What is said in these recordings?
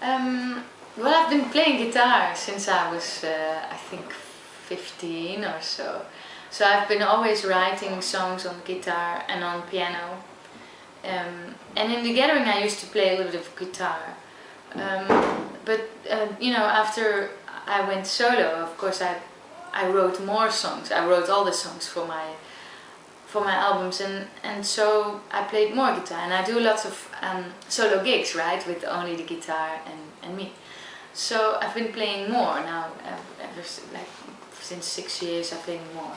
Well, I've been playing guitar since I was, I think, 15 or so. So I've been always writing songs on guitar and on piano. And in the gathering I used to play a little bit of guitar. But you know, after I went solo, of course I wrote more songs. I wrote all the songs for my albums, and so I played more guitar, and I do lots of solo gigs, right, with only the guitar and me. So I've been playing more now, like since 6 years I'm playing more.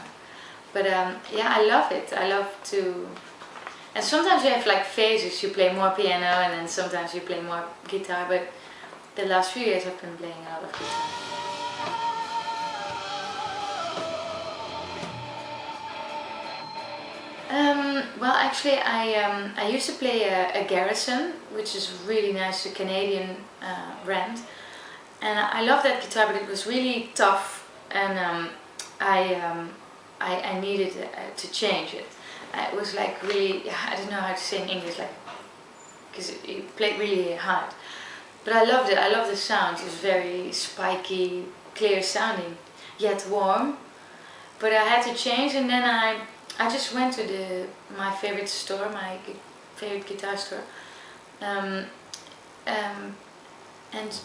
But yeah, I love it. I love to, and sometimes you have like phases, you play more piano and then sometimes you play more guitar, but the last few years I've been playing a lot of guitar. Well, actually, I used to play a Garrison, which is really nice, a Canadian brand, and I love that guitar, but it was really tough, and I needed to change it. It was like really, I don't know how to say in English, like, because it played really hard. But I loved it. I love the sound. It was very spiky, clear sounding, yet warm. But I had to change, and then I just went to my favorite store, my favorite guitar store, and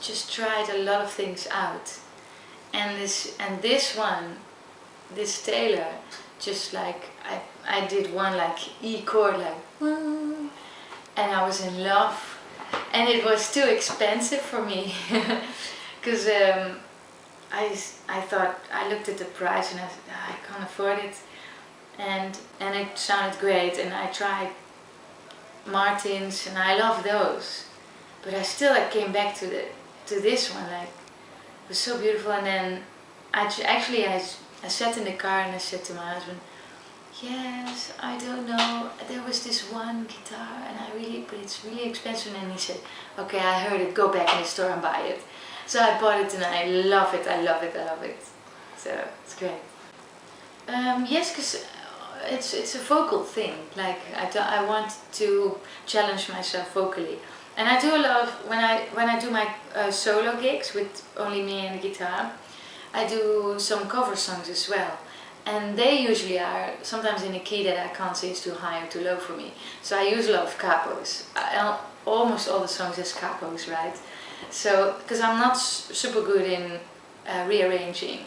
just tried a lot of things out. And this Taylor, just like I did one like E chord, like, and I was in love. And it was too expensive for me, because I thought, I looked at the price and I said, I can't afford it. And it sounded great, and I tried Martins and I love those, but I came back to this one, like, it was so beautiful. And then I sat in the car and I said to my husband, yes, I don't know, there was this one guitar but it's really expensive. And he said, okay, I heard it, go back in the store and buy it. So I bought it and I love it, I love it, I love it. So it's great. Yes, because it's a vocal thing. Like I want to challenge myself vocally, and I do a lot of when I do my solo gigs with only me and the guitar. I do some cover songs as well, and they usually are sometimes in a key that I can't say is too high or too low for me. So I use a lot of capos. Almost all the songs has capos, right? So because I'm not super good in rearranging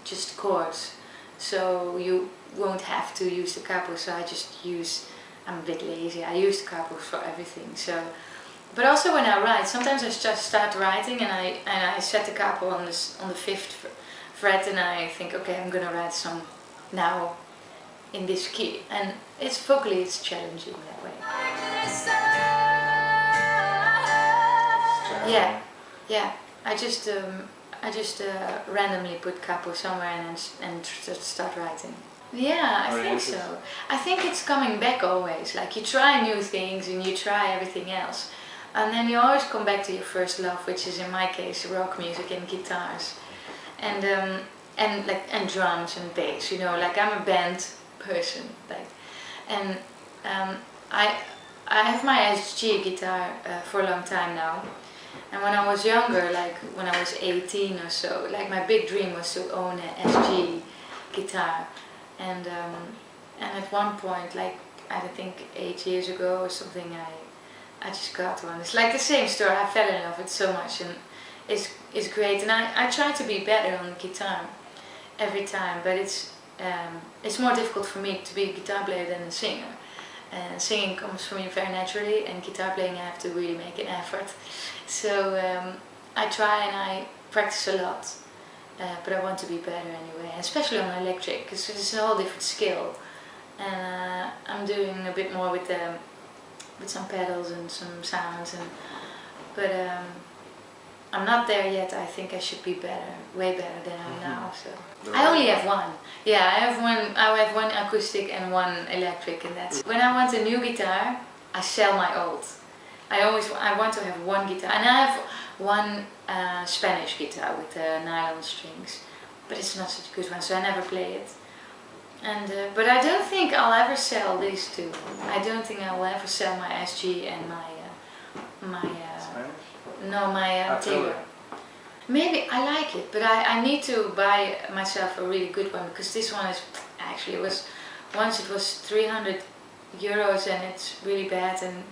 just chords, so you won't have to use the capos. So I'm a bit lazy. I use the capos for everything. So, but also when I write, sometimes I just start writing and I set the capo on the 5th fret, and I think, okay, I'm gonna write a song now in this key, and vocally it's challenging that way. Yeah. I just randomly put capo somewhere and start writing. Yeah, I think so. I think it's coming back always. Like you try new things and you try everything else, and then you always come back to your first love, which is in my case rock music and guitars, and drums and bass. You know, like I'm a band person, like, and I have my SG guitar for a long time now. And when I was younger, like when I was 18 or so, like my big dream was to own an SG guitar. And at one point, like I think 8 years ago or something, I just got one. It's like the same story. I fell in love with it so much, and it's great. And I try to be better on the guitar every time, but it's more difficult for me to be a guitar player than a singer. And singing comes for me very naturally, and guitar playing I have to really make an effort. So I try and I practice a lot, but I want to be better anyway, especially on electric, because it's a whole different skill. And I'm doing a bit more with some pedals and some sounds, but I'm not there yet. I think I should be better, way better than I am now. So I only have one. Yeah, I have one acoustic and one electric, and that's when I want a new guitar. I sell my old. I want to have one guitar, and I have one Spanish guitar with nylon strings, but it's not such a good one, so I never play it. And but I don't think I'll ever sell these two. I don't think I will ever sell my SG and tailor. Maybe I like it, but I need to buy myself a really good one, because this one is actually, once it was 300 euros and it's really bad, and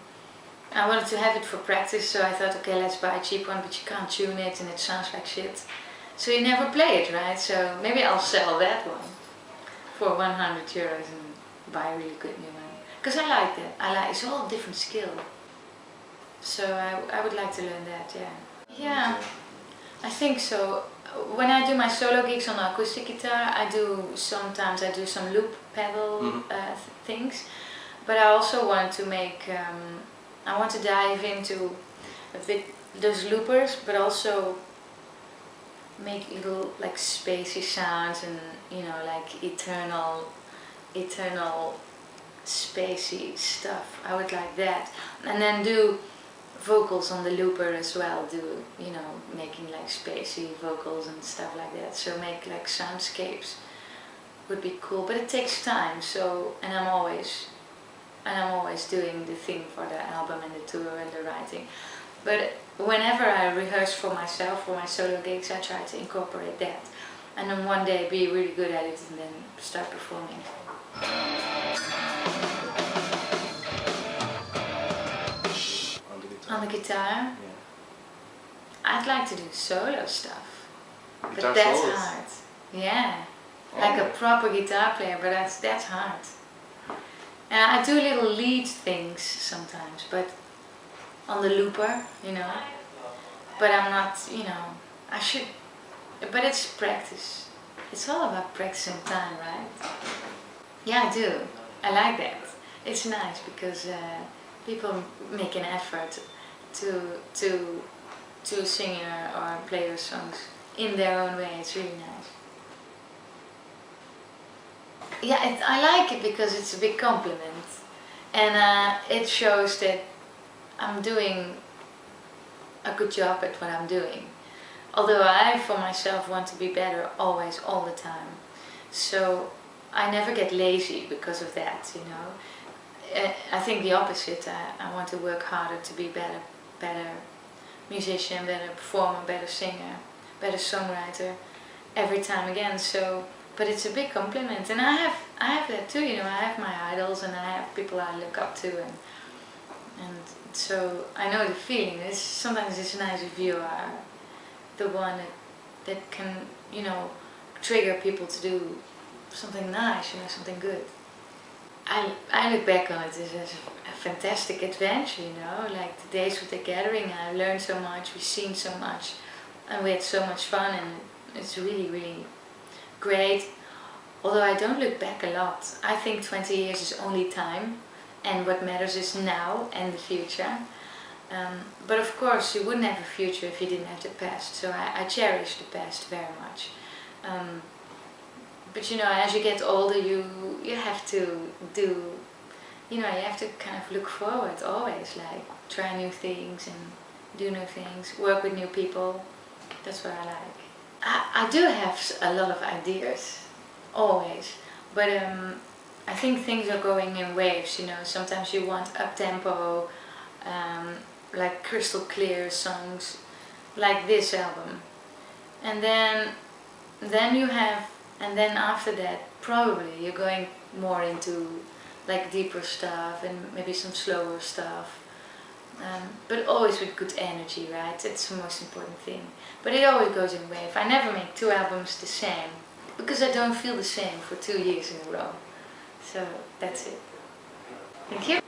I wanted to have it for practice, so I thought, okay, let's buy a cheap one, but you can't tune it and it sounds like shit. So you never play it, right? So maybe I'll sell that one for 100 euros and buy a really good new one. Because I like that. It's all different skill. So I would like to learn that, yeah. Yeah, I think so. When I do my solo gigs on the acoustic guitar, sometimes I do some loop pedal things. But I also want to make, I want to dive into a bit those loopers, but also make little like spacey sounds and, you know, like eternal spacey stuff. I would like that. And then do vocals on the looper as well, you know, making like spacey vocals and stuff like that. So make like soundscapes would be cool, but it takes time. So, and I'm always doing the thing for the album and the tour and the writing. But whenever I rehearse for myself, for my solo gigs, I try to incorporate that. And then one day be really good at it and then start performing. On the guitar? Yeah. I'd like to do solo stuff. Guitar but that's solos? hard. Yeah. Oh. Like a proper guitar player, but that's hard. And I do little lead things sometimes, but on the looper, you know. But I'm not, you know, I should, but it's practice. It's all about practice and time, right? Yeah, I do. I like that. It's nice because people make an effort to sing or play your songs in their own way. It's really nice. Yeah, I like it because it's a big compliment, and it shows that I'm doing a good job at what I'm doing. Although I, for myself, want to be better always, all the time. So I never get lazy because of that, you know. I think the opposite. I want to work harder to be better musician, better performer, better singer, better songwriter every time again. So, but it's a big compliment, and I have that too. You know, I have my idols and I have people I look up to, and so I know the feeling. Sometimes it's nice if you are the one that can, you know, trigger people to do something nice, you know, something good. I look back on it as a fantastic adventure, you know, like the days with the gathering. I learned so much, we've seen so much, and we had so much fun, and it's really, really great. Although I don't look back a lot. I think 20 years is only time, and what matters is now and the future. But of course you wouldn't have a future if you didn't have the past, so I cherish the past very much. But you know, as you get older, you have to do, you know, you have to kind of look forward always, like try new things and do new things, work with new people. That's what I like. I do have a lot of ideas, always, but I think things are going in waves, you know. Sometimes you want up-tempo, like crystal clear songs, like this album. And then you have, and then after that, probably you're going more into like deeper stuff and maybe some slower stuff. But always with good energy, right? That's the most important thing. But it always goes in waves. I never make 2 albums the same, because I don't feel the same for 2 years in a row. So that's it. Thank you.